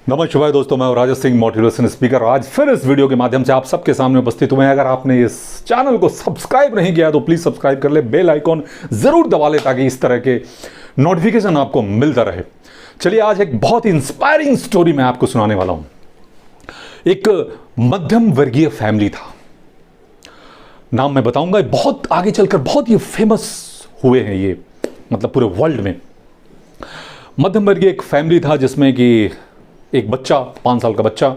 नमस्कार दोस्तों, मैं राजेश सिंह मोटिवेशन स्पीकर। आज फिर इस वीडियो के माध्यम से आप सबके सामने उपस्थित हुए हैं। अगर आपने इस चैनल को सब्सक्राइब नहीं किया तो प्लीज सब्सक्राइब कर ले, बेल आइकॉन जरूर दबा ले ताकि इस तरह के नोटिफिकेशन आपको मिलता रहे। चलिए, आज एक बहुत ही इंस्पायरिंग स्टोरी मैं आपको सुनाने वाला हूं। एक मध्यम वर्गीय फैमिली था, नाम मैं बताऊंगा, बहुत आगे चलकर बहुत ही फेमस हुए हैं ये, मतलब पूरे वर्ल्ड में। मध्यम वर्गीय एक फैमिली था जिसमें कि एक बच्चा, 5 साल का बच्चा,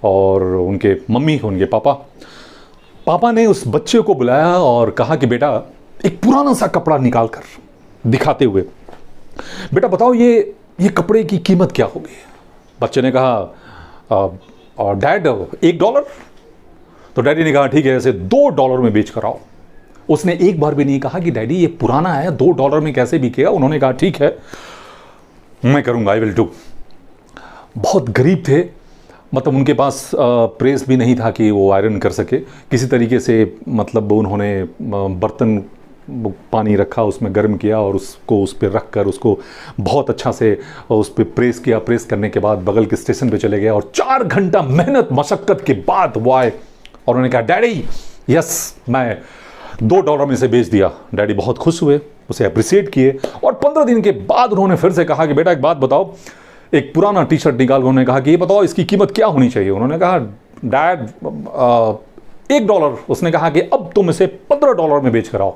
और उनके मम्मी, उनके पापा ने उस बच्चे को बुलाया और कहा कि बेटा, एक पुराना सा कपड़ा निकाल कर दिखाते हुए, बेटा बताओ ये कपड़े की कीमत क्या होगी। बच्चे ने कहा डैड $1। तो डैडी ने कहा ठीक है, इसे $2 में बेच कर आओ। उसने एक बार भी नहीं कहा कि डैडी ये पुराना है, $2 में कैसे बिकेगा। उन्होंने कहा ठीक है, मैं करूंगा, आई विल डू। बहुत गरीब थे, मतलब उनके पास प्रेस भी नहीं था कि वो आयरन कर सके। किसी तरीके से मतलब उन्होंने बर्तन पानी रखा, उसमें गर्म किया और उसको उस पर रख कर उसको बहुत अच्छा से उस पर प्रेस किया। प्रेस करने के बाद बगल के स्टेशन पे चले गए और 4 घंटा मेहनत मशक्क़त के बाद वो आए और उन्होंने कहा डैडी यस, मैं $2 में से बेच दिया। डैडी बहुत खुश हुए, उसे अप्रिशिएट किए और 15 दिन के बाद उन्होंने फिर से कहा कि बेटा एक बात बताओ। एक पुराना टी शर्ट निकाल, उन्होंने कहा कि ये बताओ इसकी कीमत क्या होनी चाहिए। उन्होंने कहा डैड $1। उसने कहा कि अब तुम इसे $15 में बेच कर आओ।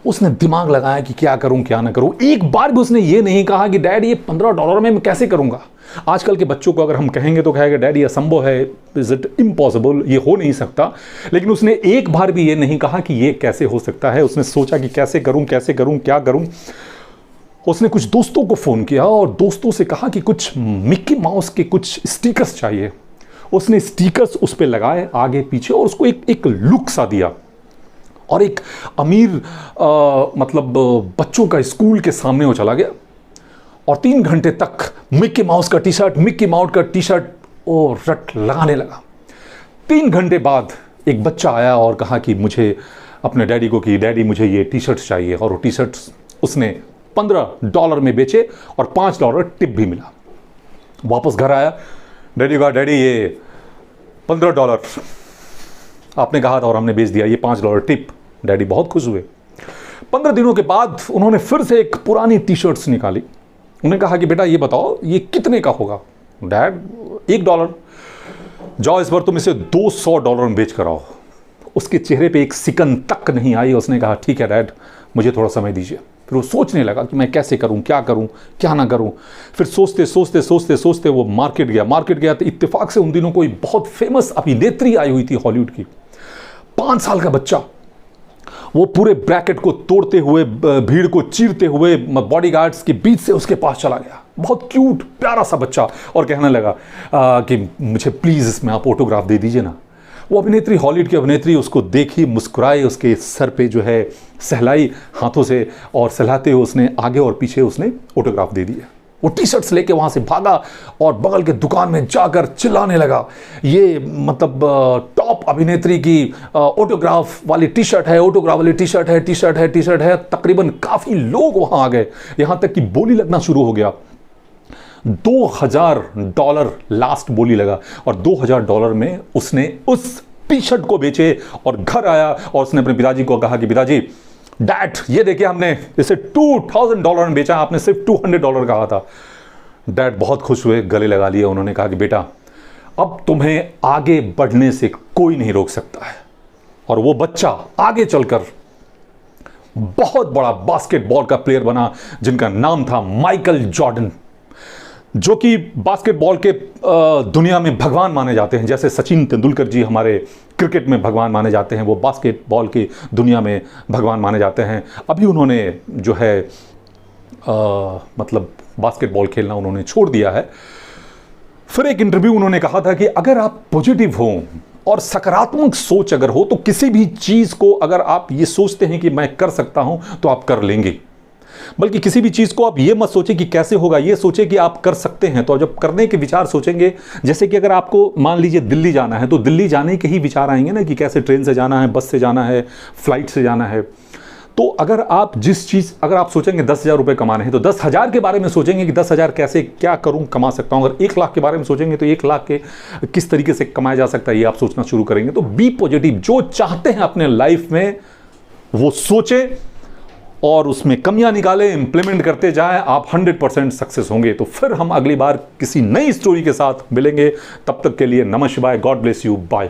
उसने दिमाग लगाया कि क्या करूं क्या ना करूं। एक बार भी उसने ये नहीं कहा कि डैड ये $15 में मैं कैसे करूंगा। आजकल के बच्चों को अगर हम कहेंगे तो कहेगा डैड ये असंभव है, इज इट इम्पॉसिबल, ये हो नहीं सकता। लेकिन उसने एक बार भी ये नहीं कहा कि ये कैसे हो सकता है। उसने सोचा कि कैसे करूं क्या करूं। उसने कुछ दोस्तों को फ़ोन किया और दोस्तों से कहा कि कुछ मिक्की माउस के कुछ स्टिकर्स चाहिए। उसने स्टिकर्स उस पर लगाए आगे पीछे और उसको एक लुक सा दिया और एक अमीर मतलब बच्चों का स्कूल के सामने वो चला गया और 3 घंटे तक मिक्की माउस का टी शर्ट और रट लगाने लगा। 3 घंटे बाद एक बच्चा आया और कहा कि मुझे अपने डैडी को कि डैडी मुझे ये टी शर्ट चाहिए, और वो टी शर्ट उसने $15 में बेचे और $5 टिप भी मिला। वापस घर आया, डैडी कहा डैडी ये $15 आपने कहा था और हमने बेच दिया, ये $5 टिप। डैडी बहुत खुश हुए। 15 दिनों के बाद उन्होंने फिर से एक पुरानी टी शर्ट्स निकाली। उन्होंने कहा कि बेटा ये बताओ ये कितने का होगा। डैड $1। जाओ इस बार तुम इसे $200 में बेच कर आओ। उसके चेहरे पे एक सिकन तक नहीं आई। उसने कहा ठीक है डैड, मुझे थोड़ा समय दीजिए। फिर वो सोचने लगा कि मैं कैसे करूं क्या ना करूं। फिर सोचते वो मार्केट गया तो इत्तेफाक से उन दिनों कोई बहुत फेमस अभिनेत्री आई हुई थी हॉलीवुड की। 5 साल का बच्चा, वो पूरे ब्रैकेट को तोड़ते हुए, भीड़ को चीरते हुए बॉडीगार्ड्स के बीच से उसके पास चला गया। बहुत क्यूट प्यारा सा बच्चा, और कहने लगा कि मुझे प्लीज इसमें आप ऑटोग्राफ दे दीजिए ना। वो अभिनेत्री, हॉलीवुड की अभिनेत्री, उसको देखी, मुस्कुराई, उसके सर पे जो है सहलाई हाथों से और सहलाते हुए उसने आगे और पीछे उसने ऑटोग्राफ दे दिया। वो टी शर्ट्स लेके वहाँ से भागा और बगल के दुकान में जाकर चिल्लाने लगा, ये मतलब टॉप अभिनेत्री की ऑटोग्राफ वाली टी शर्ट है। तकरीबन काफ़ी लोग वहाँ आ गए, यहाँ तक कि बोली लगना शुरू हो गया। $2000 लास्ट बोली लगा और $2000 में उसने उस टी शर्ट को बेचे और घर आया और उसने अपने पिताजी को कहा कि पिताजी, डैड ये देखिए हमने इसे $2000 में बेचा, आपने सिर्फ $200 कहा था। डैड बहुत खुश हुए, गले लगा लिए। उन्होंने कहा कि बेटा अब तुम्हें आगे बढ़ने से कोई नहीं रोक सकता है। और वो बच्चा आगे चलकर बहुत बड़ा बास्केटबॉल का प्लेयर बना, जिनका नाम था माइकल जॉर्डन, जो कि बास्केटबॉल के दुनिया में भगवान माने जाते हैं। जैसे सचिन तेंदुलकर जी हमारे क्रिकेट में भगवान माने जाते हैं, वो बास्केटबॉल की दुनिया में भगवान माने जाते हैं। अभी उन्होंने जो है मतलब बास्केटबॉल खेलना उन्होंने छोड़ दिया है। फिर एक इंटरव्यू उन्होंने कहा था कि अगर आप पॉजिटिव हो और सकारात्मक सोच अगर हो तो किसी भी चीज़ को अगर आप ये सोचते हैं कि मैं कर सकता हूं तो आप कर लेंगे। बल्कि किसी भी चीज़ को आप ये मत सोचें कि कैसे होगा, ये सोचें कि आप कर सकते हैं। तो जब करने के विचार सोचेंगे, जैसे कि अगर आपको मान लीजिए दिल्ली जाना है तो दिल्ली जाने के ही विचार आएंगे ना कि कैसे ट्रेन से जाना है, बस से जाना है, फ्लाइट से जाना है। तो अगर आप जिस चीज़, अगर आप सोचेंगे 10,000 रुपये कमाने हैं तो 10,000 के बारे में सोचेंगे कि 10,000 कैसे क्या करूं, कमा सकता हूं। अगर 1 लाख के बारे में सोचेंगे तो 1 लाख के किस तरीके से कमाया जा सकता है ये आप सोचना शुरू करेंगे। तो बी पॉजिटिव, जो चाहते हैं अपने लाइफ में वो सोचें और उसमें कमियां निकालें, इंप्लीमेंट करते जाएं, आप 100% सक्सेस होंगे। तो फिर हम अगली बार किसी नई स्टोरी के साथ मिलेंगे, तब तक के लिए नमः शिवाय, गॉड ब्लेस यू, बाय।